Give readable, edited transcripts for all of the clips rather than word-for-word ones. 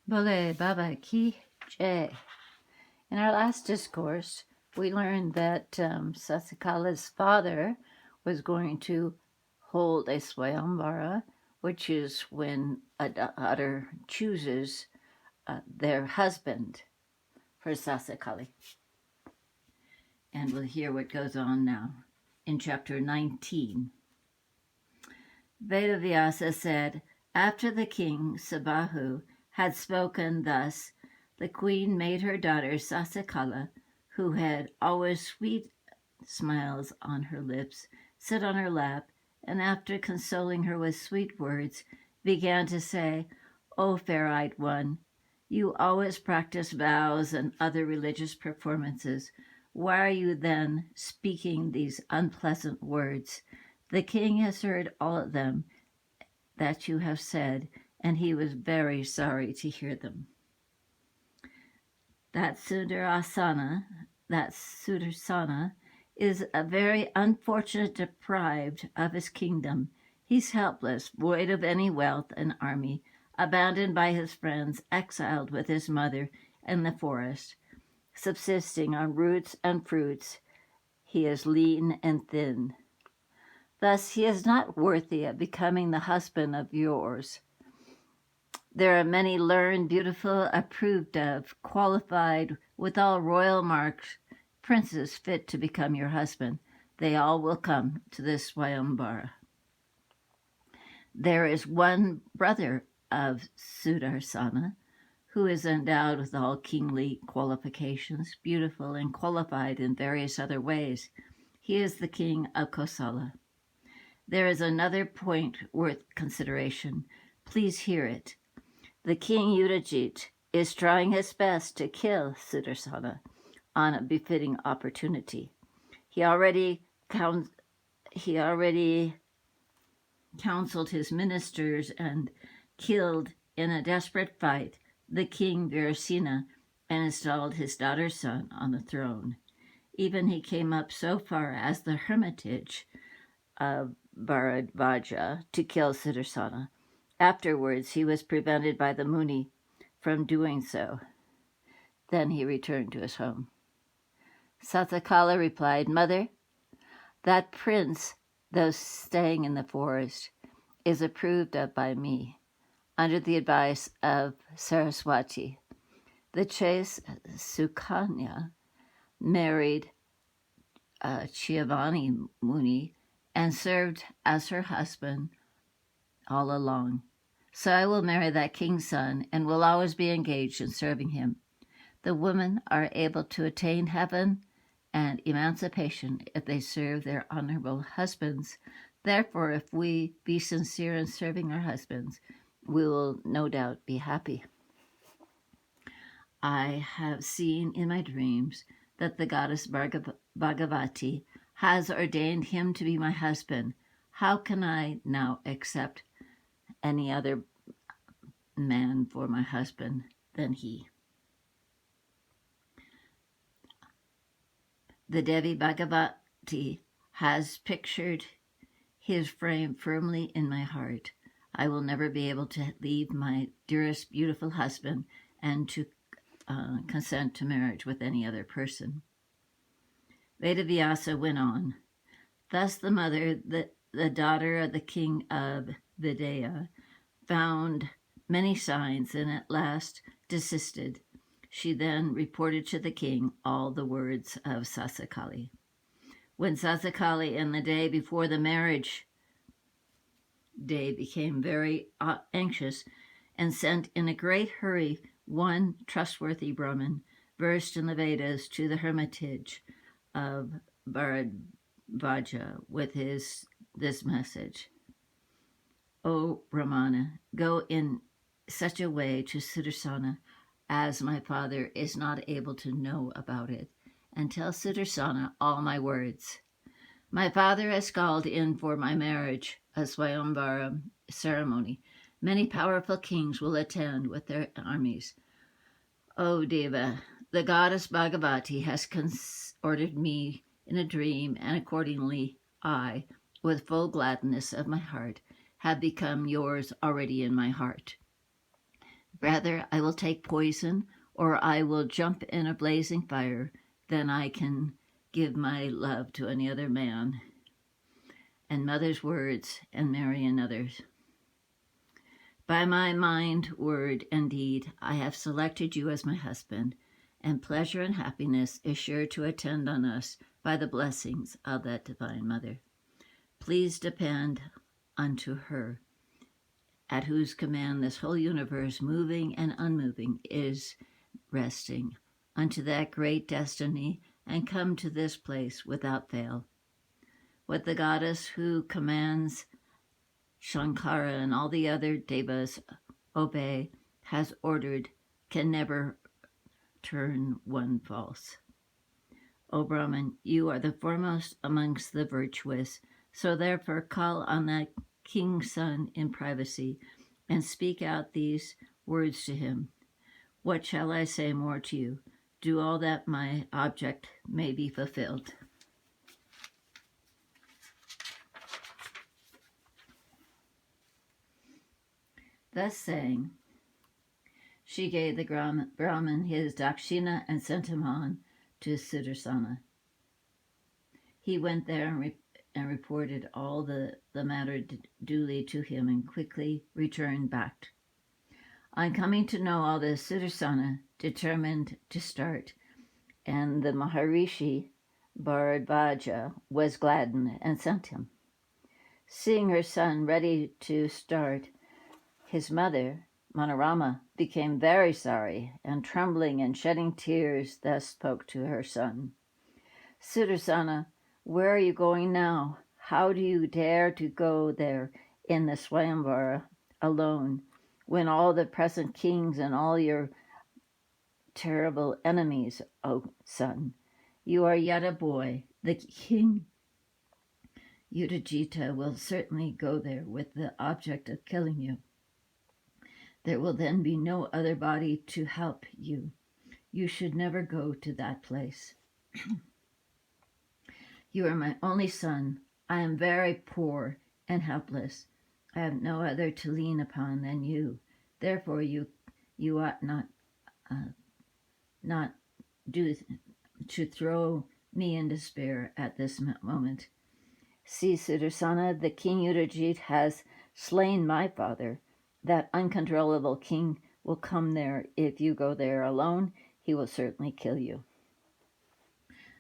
Bole Baba Ki Jai. In our last discourse, we learned that Sasikala's father was going to hold a Swambara, which is when a daughter chooses their husband for Sasikali. And we'll hear what goes on now in chapter 19. Vedavyasa said, after the king, Sabahu, had spoken thus, the queen made her daughter Sasikala, who had always sweet smiles on her lips, sit on her lap, and after consoling her with sweet words, began to say, O fair-eyed one, you always practice vows and other religious performances. Why are you then speaking these unpleasant words? The king has heard all of them that you have said, and he was very sorry to hear them. That Sudarsana is a very unfortunate, deprived of his kingdom. He's helpless, void of any wealth and army, abandoned by his friends, exiled with his mother in the forest, subsisting on roots and fruits. He is lean and thin. Thus he is not worthy of becoming the husband of yours. There are many learned, beautiful, approved of, qualified, with all royal marks, princes fit to become your husband. They all will come to this Swambara. There is one brother of Sudarsana who is endowed with all kingly qualifications, beautiful and qualified in various other ways. He is the king of Kosala. There is another point worth consideration. Please hear it. The king Yudigit is trying his best to kill Sudarsana on a befitting opportunity. He already counseled his ministers and killed in a desperate fight the king Virasena and installed his daughter's son on the throne. Even he came up so far as the hermitage of Bharadvaja to kill Sudarsana. Afterwards, he was prevented by the Muni from doing so. Then he returned to his home. Sasikala replied, Mother, that prince, though staying in the forest, is approved of by me, under the advice of Saraswati. The chaste Sukanya married Chiavani Muni and served as her husband all along. So I will marry that king's son and will always be engaged in serving him. The women are able to attain heaven and emancipation if they serve their honorable husbands. Therefore, if we be sincere in serving our husbands, we will no doubt be happy. I have seen in my dreams that the goddess Bhagavati has ordained him to be my husband. How can I now accept any other man for my husband than he? The Devi Bhagavati has pictured his frame firmly in my heart. I will never be able to leave my dearest, beautiful husband and to consent to marriage with any other person. Vedavyasa went on. Thus the mother, the daughter of the king of Vidya, found many signs and at last desisted. She then reported to the king all the words of Sasikali. When Sasikali in the day before the marriage day became very anxious and sent in a great hurry one trustworthy Brahmin versed in the Vedas to the hermitage of Bharadvaja with this message. O Brahmana, go in such a way to Sudarsana as my father is not able to know about it, and tell Sudarsana all my words. My father has called in for my marriage a Swambara ceremony. Many powerful kings will attend with their armies. O Deva, the goddess Bhagavati has ordered me in a dream, and accordingly I, with full gladness of my heart, have become yours already in my heart. Rather, I will take poison, or I will jump in a blazing fire, than I can give my love to any other man. And mother's words, and marry another's. By my mind, word, and deed, I have selected you as my husband, and pleasure and happiness is sure to attend on us by the blessings of that divine mother. Please depend unto her, at whose command this whole universe, moving and unmoving, is resting, unto that great destiny, and come to this place without fail. What the goddess who commands Shankara and all the other devas obey has ordered can never turn one false. O Brahman, you are the foremost amongst the virtuous, so therefore call on that king's son in privacy, and speak out these words to him. What shall I say more to you? Do all that my object may be fulfilled. Thus saying, she gave the Brahman his dakshina and sent him on to Sudarsana. He went there and reported all the matter duly to him, and quickly returned back. On coming to know all this, Sudarsana determined to start, and the Maharishi Bharadvaja was gladdened and sent him. Seeing her son ready to start, his mother, Manorama, became very sorry, and trembling and shedding tears, thus spoke to her son. Sudarsana, where are you going now? How do you dare to go there in the Swambara alone, when all the present kings and all your terrible enemies, O son? You are yet a boy. The king Yudigit will certainly go there with the object of killing you. There will then be no other body to help you. You should never go to that place. You are my only son. I am very poor and helpless. I have no other to lean upon than you. Therefore, you ought not do to throw me in despair at this moment. See, Sudarsana, the king Yudigit has slain my father. That uncontrollable king will come there. If you go there alone, he will certainly kill you.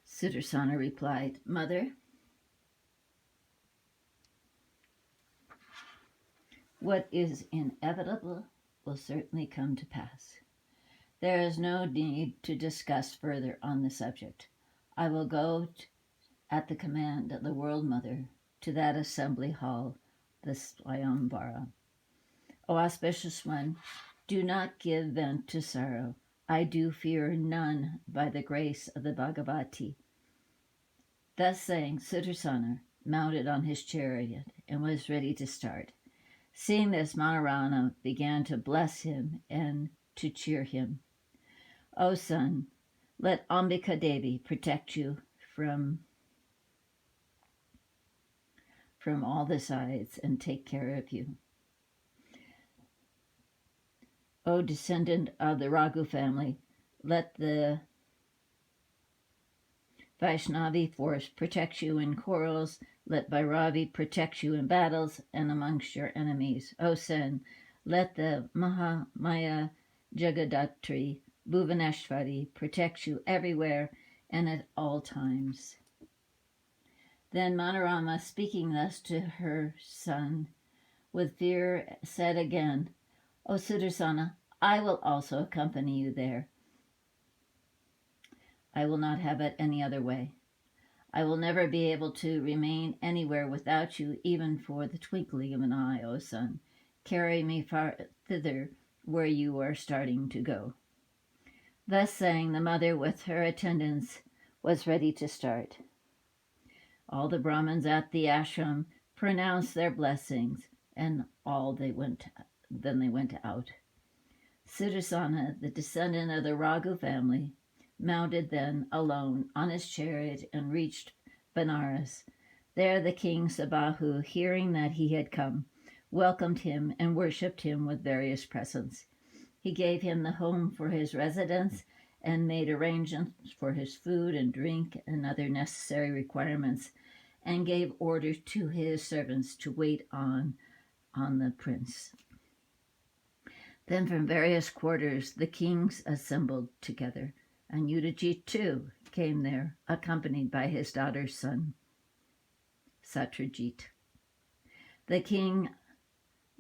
Sudarsana replied, Mother, what is inevitable will certainly come to pass. There is no need to discuss further on the subject. I will go at the command of the World Mother to that assembly hall, the Swambara. O auspicious one, do not give vent to sorrow. I do fear none by the grace of the Bhagavati. Thus saying, Sudarsana mounted on his chariot and was ready to start. Seeing this, Manorama began to bless him and to cheer him. O son, let Ambika Devi protect you from all the sides and take care of you. O descendant of the Raghu family, let the Vaishnavi force protect you in quarrels. Let Bhairavi protect you in battles and amongst your enemies. O son, let the Mahamaya Jagadatri Bhuvaneshwari protect you everywhere and at all times. Then Manorama, speaking thus to her son, with fear said again, O Sudarsana, I will also accompany you there. I will not have it any other way. I will never be able to remain anywhere without you, even for the twinkling of an eye, O son. Carry me far thither where you are starting to go. Thus saying, the mother with her attendants was ready to start. All the Brahmins at the ashram pronounced their blessings, and then they went out. Sudarsana, the descendant of the Raghu family, mounted then alone on his chariot and reached Benares. There the king Sabahu, hearing that he had come, welcomed him and worshipped him with various presents. He gave him the home for his residence and made arrangements for his food and drink and other necessary requirements, and gave orders to his servants to wait on the prince. Then from various quarters the kings assembled together, and Yudigit too came there, accompanied by his daughter's son, Satyajit. The king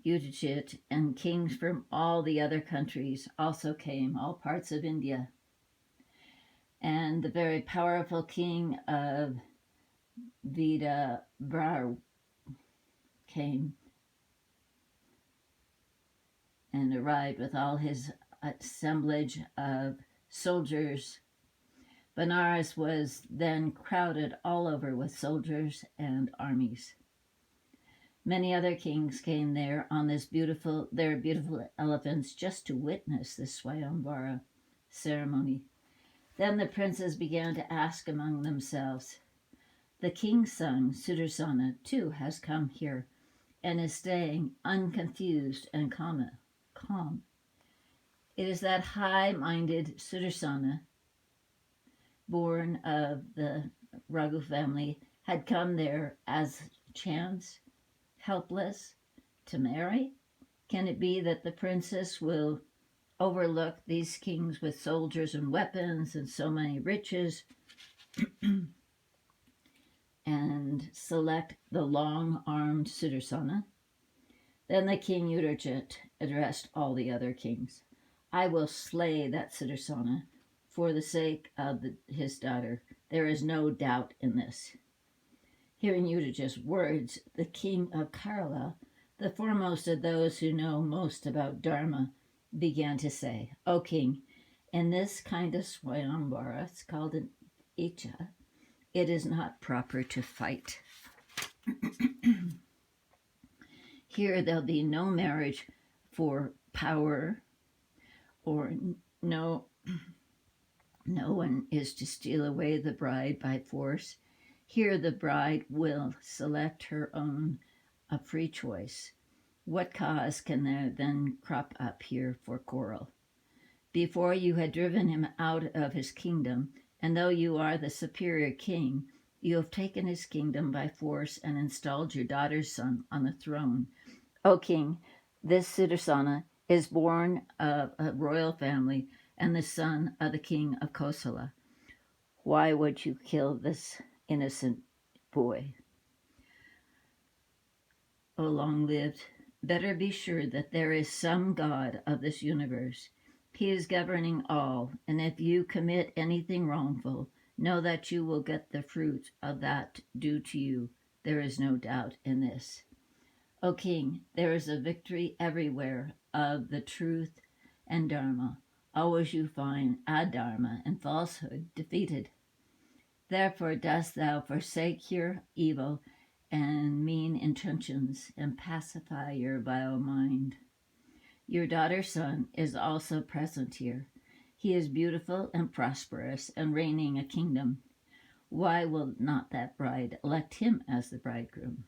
Yudigit and kings from all the other countries also came, all parts of India. And the very powerful king of Vidabhra came and arrived with all his assemblage of soldiers. Benares was then crowded all over with soldiers and armies. Many other kings came there on their beautiful elephants just to witness the Swambara ceremony. Then the princes began to ask among themselves, "The king's son, Sudarsana, too has come here and is staying unconfused and calm. It is that high-minded Sudarsana, born of the Raghu family, had come there as chance, helpless, to marry? Can it be that the princess will overlook these kings with soldiers and weapons and so many riches and select the long-armed Sudarsana?" Then the king Yudigit addressed all the other kings. "I will slay that Sudarsana for the sake of his daughter. There is no doubt in this." Hearing Yudigit's words, the king of Kerala, the foremost of those who know most about Dharma, began to say, "O king, in this kind of Swambara, it's called an Icha, it is not proper to fight. Here there'll be no marriage for power, or no one is to steal away the bride by force. Here the bride will select her own a free choice. What cause can there then crop up here for quarrel? Before you had driven him out of his kingdom, and though you are the superior king, you have taken his kingdom by force and installed your daughter's son on the throne. O king, this Sudarsana is born of a royal family and the son of the king of Kosala. Why would you kill this innocent boy? O long-lived, better be sure that there is some God of this universe. He is governing all, and if you commit anything wrongful, know that you will get the fruit of that due to you. There is no doubt in this. O king, there is a victory everywhere of the truth and Dharma. Always you find adharma and falsehood defeated. Therefore dost thou forsake your evil and mean intentions and pacify your vile mind. Your daughter's son is also present here. He is beautiful and prosperous and reigning a kingdom. Why will not that bride elect him as the bridegroom?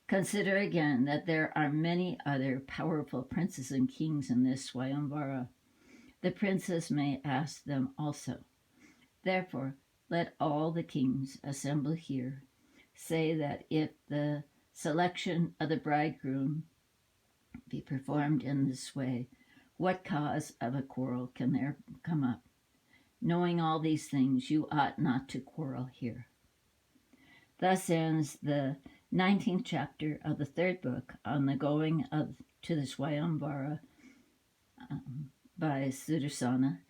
Consider again that there are many other powerful princes and kings in this Swambara. The princess may ask them also. Therefore, let all the kings assemble here. Say that if the selection of the bridegroom be performed in this way, what cause of a quarrel can there come up? Knowing all these things, you ought not to quarrel here. Thus ends the 19th chapter of the third book on the going to the Swambara by Sudarsana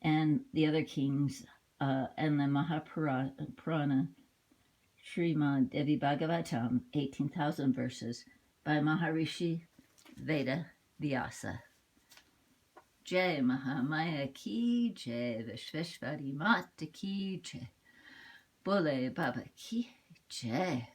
and the other kings and the Mahapurana Srimad Devi Bhagavatam, 18,000 verses, by Maharishi Veda Vyasa. Jai Mahamaya ki jai, Vishveshvari Mata ki jai, Bole Baba ki jai.